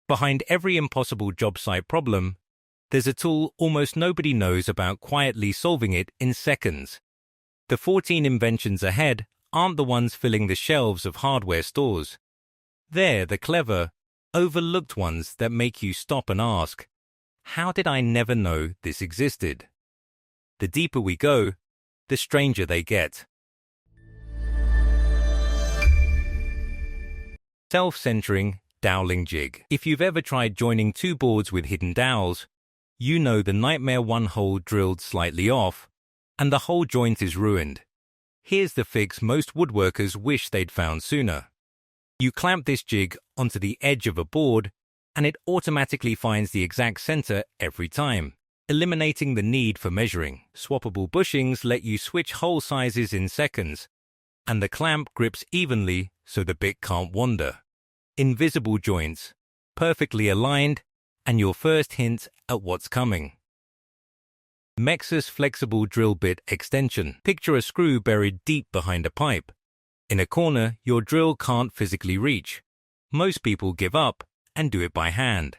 Behind every impossible job site problem, there's a tool almost nobody knows about quietly solving it in seconds. The 14 inventions ahead aren't the ones filling the shelves of hardware stores. They're the clever, overlooked ones that make you stop and ask, how did I never know this existed? The deeper we go, the stranger they get. Self-centering Doweling Jig. If you've ever tried joining two boards with hidden dowels, you know the nightmare one hole drilled slightly off, and the whole joint is ruined. Here's the fix most woodworkers wish they'd found sooner. You clamp this jig onto the edge of a board, and it automatically finds the exact center every time, eliminating the need for measuring. Swappable bushings let you switch hole sizes in seconds, and the clamp grips evenly so the bit can't wander. Invisible joints, perfectly aligned, and your first hint at what's coming. Maexus flexible drill bit extension. Picture a screw buried deep behind a pipe. In a corner your drill can't physically reach. Most people give up and do it by hand.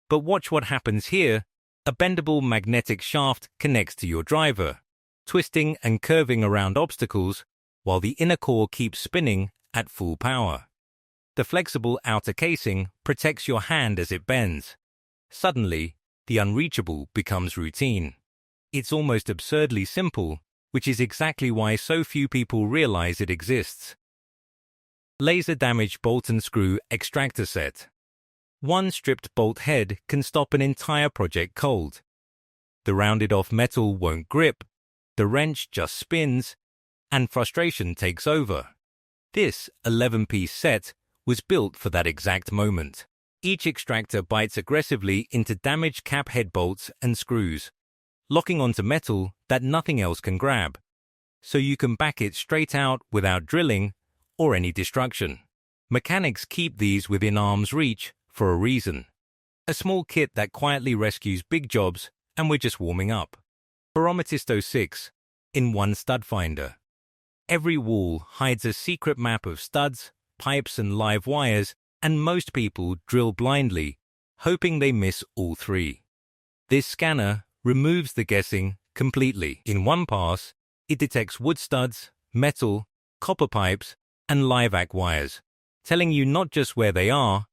But watch what happens here. A bendable magnetic shaft connects to your driver, twisting and curving around obstacles while the inner core keeps spinning at full power. The flexible outer casing protects your hand as it bends. Suddenly, the unreachable becomes routine. It's almost absurdly simple, which is exactly why so few people realize it exists. Laser damage bolt and screw extractor set. One stripped bolt head can stop an entire project cold. The rounded-off metal won't grip, the wrench just spins, and frustration takes over. This 11-piece set was built for that exact moment. Each extractor bites aggressively into damaged cap head bolts and screws, locking onto metal that nothing else can grab, so you can back it straight out without drilling or any destruction. Mechanics keep these within arm's reach for a reason. A small kit that quietly rescues big jobs, and we're just warming up. POROMETISTO 6 in one stud finder. Every wall hides a secret map of studs, pipes and live wires, and most people drill blindly, hoping they miss all three. This scanner removes the guessing completely. In one pass, it detects wood studs, metal, copper pipes, and live-act wires, telling you not just where they are,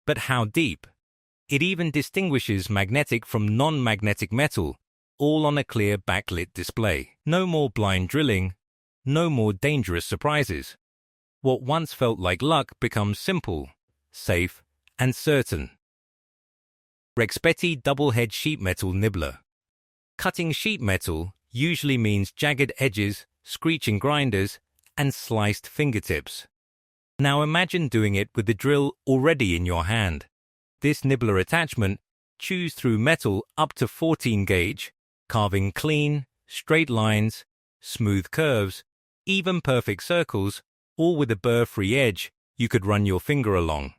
but how deep. It even distinguishes magnetic from non-magnetic metal, all on a clear backlit display. No more blind drilling, no more dangerous surprises. What once felt like luck becomes simple, safe, and certain. REXBETI double-head sheet metal nibbler. Cutting sheet metal usually means jagged edges, screeching grinders, and sliced fingertips. Now imagine doing it with the drill already in your hand. This nibbler attachment chews through metal up to 14 gauge, carving clean, straight lines, smooth curves, even perfect circles, all with a burr-free edge you could run your finger along.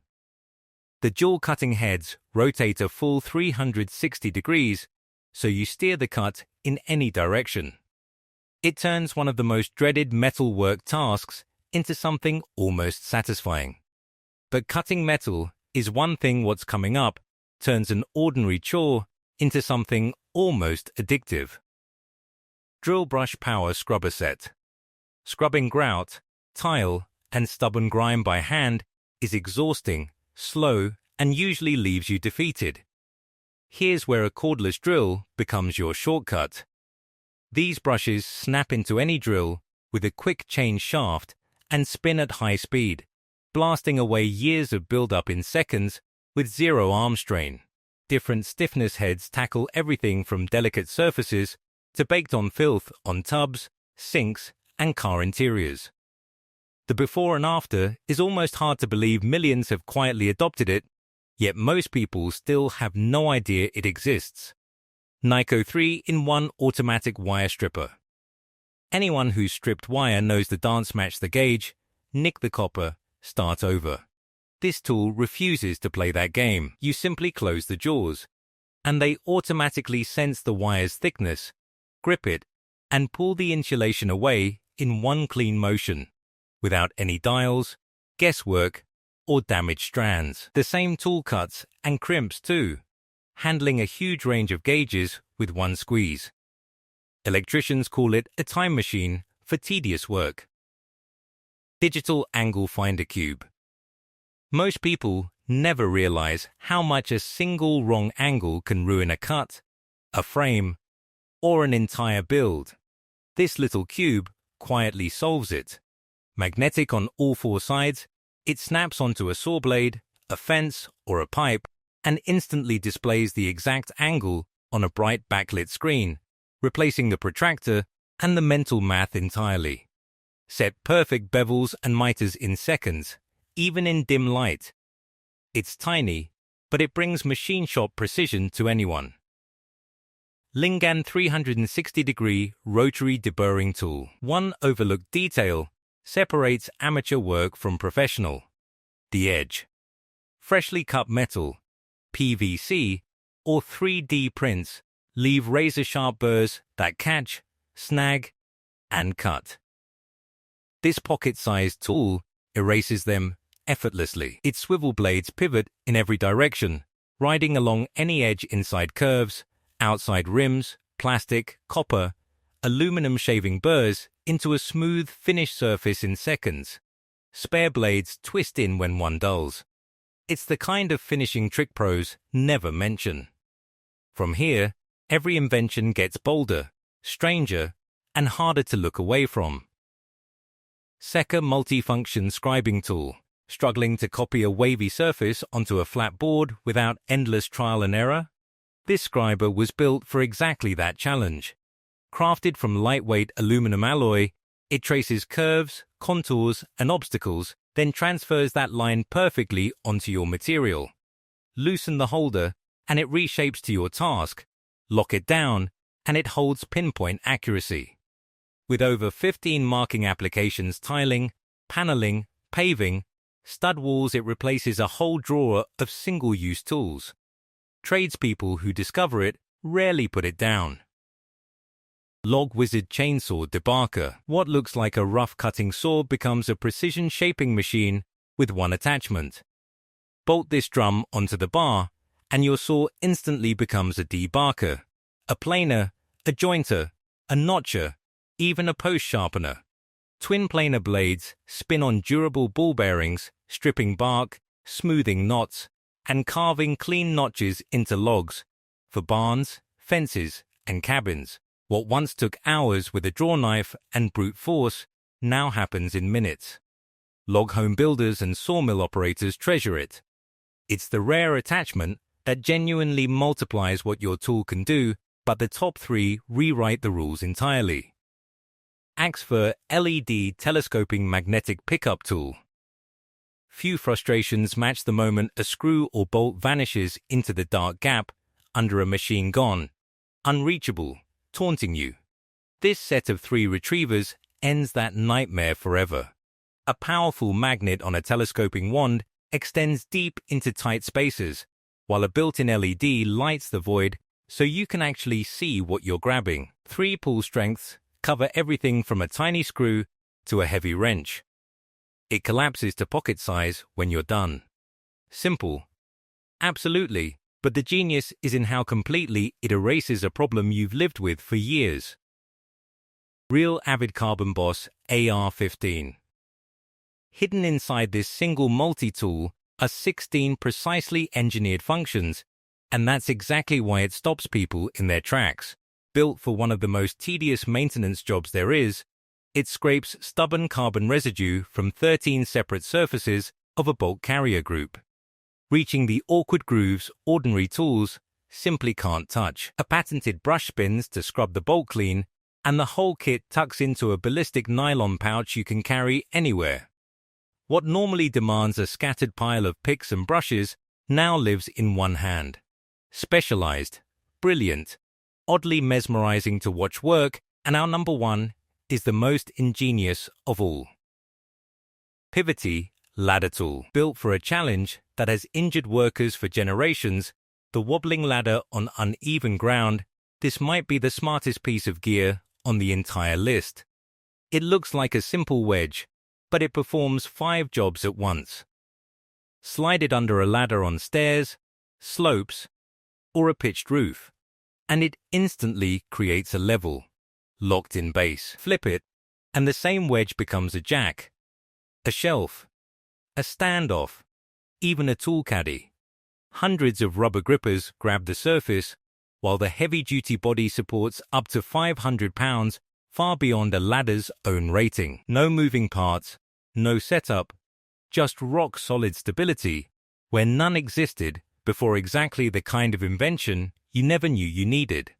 The dual cutting heads rotate a full 360 degrees, so you steer the cut in any direction. It turns one of the most dreaded metalwork tasks into something almost satisfying. But cutting metal is one thing. What's coming up turns an ordinary chore into something almost addictive. Drillbrush power scrubber set. Scrubbing grout, tile, and stubborn grime by hand is exhausting, slow, and usually leaves you defeated. Here's where a cordless drill becomes your shortcut. These brushes snap into any drill with a quick change shaft and spin at high speed, blasting away years of build-up in seconds with zero arm strain. Different stiffness heads tackle everything from delicate surfaces to baked-on filth on tubs, sinks, and car interiors. The before and after is almost hard to believe. Millions have quietly adopted it, yet most people still have no idea it exists. NEIKO 3-in-1 automatic wire stripper. Anyone who's stripped wire knows the dance: match the gauge, nick the copper, start over. This tool refuses to play that game. You simply close the jaws, and they automatically sense the wire's thickness, grip it, and pull the insulation away in one clean motion, without any dials, guesswork, or damaged strands. The same tool cuts and crimps too, handling a huge range of gauges with one squeeze. Electricians call it a time machine for tedious work. Digital Angle Finder Cube. Most people never realize how much a single wrong angle can ruin a cut, a frame, or an entire build. This little cube quietly solves it. Magnetic on all four sides, it snaps onto a saw blade, a fence, or a pipe, and instantly displays the exact angle on a bright backlit screen, replacing the protractor and the mental math entirely. Set perfect bevels and miters in seconds, even in dim light. It's tiny, but it brings machine shop precision to anyone. LingGan 360-degree Rotary Deburring Tool. One overlooked detail separates amateur work from professional. The edge. Freshly cut metal, PVC, or 3D prints leave razor-sharp burrs that catch, snag, and cut. This pocket-sized tool erases them effortlessly. Its swivel blades pivot in every direction, riding along any edge inside curves, outside rims, plastic, copper, aluminum shaving burrs into a smooth, finished surface in seconds. Spare blades twist in when one dulls. It's the kind of finishing trick pros never mention. From here, every invention gets bolder, stranger, and harder to look away from. Seca Multifunction Scribing Tool. Struggling to copy a wavy surface onto a flat board without endless trial and error? This scriber was built for exactly that challenge. Crafted from lightweight aluminum alloy, it traces curves, contours, and obstacles, then transfers that line perfectly onto your material. Loosen the holder, and it reshapes to your task. Lock it down, and it holds pinpoint accuracy. With over 15 marking applications tiling, paneling, paving, stud walls, it replaces a whole drawer of single-use tools. Tradespeople who discover it rarely put it down. Log Wizard Chainsaw Debarker. What looks like a rough cutting saw becomes a precision shaping machine with one attachment. Bolt this drum onto the bar, and your saw instantly becomes a debarker, a planer, a jointer, a notcher, even a post sharpener. Twin planer blades spin on durable ball bearings, stripping bark, smoothing knots, and carving clean notches into logs for barns, fences, and cabins. What once took hours with a draw knife and brute force now happens in minutes. Log home builders and sawmill operators treasure it. It's the rare attachment that genuinely multiplies what your tool can do, but the top three rewrite the rules entirely. Axfer LED Telescoping Magnetic Pickup Tool. Few frustrations match the moment a screw or bolt vanishes into the dark gap under a machine gone, unreachable, taunting you. This set of three retrievers ends that nightmare forever. A powerful magnet on a telescoping wand extends deep into tight spaces, while a built-in LED lights the void so you can actually see what you're grabbing. 3 pull strengths cover everything from a tiny screw to a heavy wrench. It collapses to pocket size when you're done. Simple? Absolutely, but the genius is in how completely it erases a problem you've lived with for years. Real Avid Carbon Boss AR-15. Hidden inside this single multi-tool are 16 precisely engineered functions, and that's exactly why it stops people in their tracks. Built for one of the most tedious maintenance jobs there is, it scrapes stubborn carbon residue from 13 separate surfaces of a bulk carrier group, reaching the awkward grooves ordinary tools simply can't touch. A patented brush spins to scrub the bolt clean, and the whole kit tucks into a ballistic nylon pouch you can carry anywhere. What normally demands a scattered pile of picks and brushes now lives in one hand. Specialized, brilliant, oddly mesmerizing to watch work, and our number one is the most ingenious of all. PiViT LadderTool. Built for a challenge that has injured workers for generations, the wobbling ladder on uneven ground, this might be the smartest piece of gear on the entire list. It looks like a simple wedge, but it performs 5 jobs at once. slide it under a ladder on stairs, slopes, or a pitched roof, and it instantly creates a level, locked-in base. Flip it, and the same wedge becomes a jack, a shelf, a standoff, even a tool caddy. Hundreds of rubber grippers grab the surface, while the heavy-duty body supports up to 500 pounds, far beyond a ladder's own rating. No moving parts, no setup, just rock-solid stability, where none existed before. Exactly the kind of invention you never knew you needed.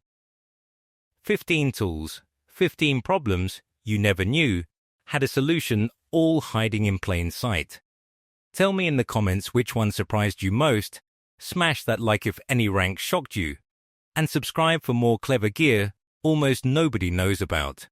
15 tools, 15 problems you never knew had a solution, all hiding in plain sight. Tell me in the comments which one surprised you most, smash that like if any rank shocked you, and subscribe for more clever gear almost nobody knows about.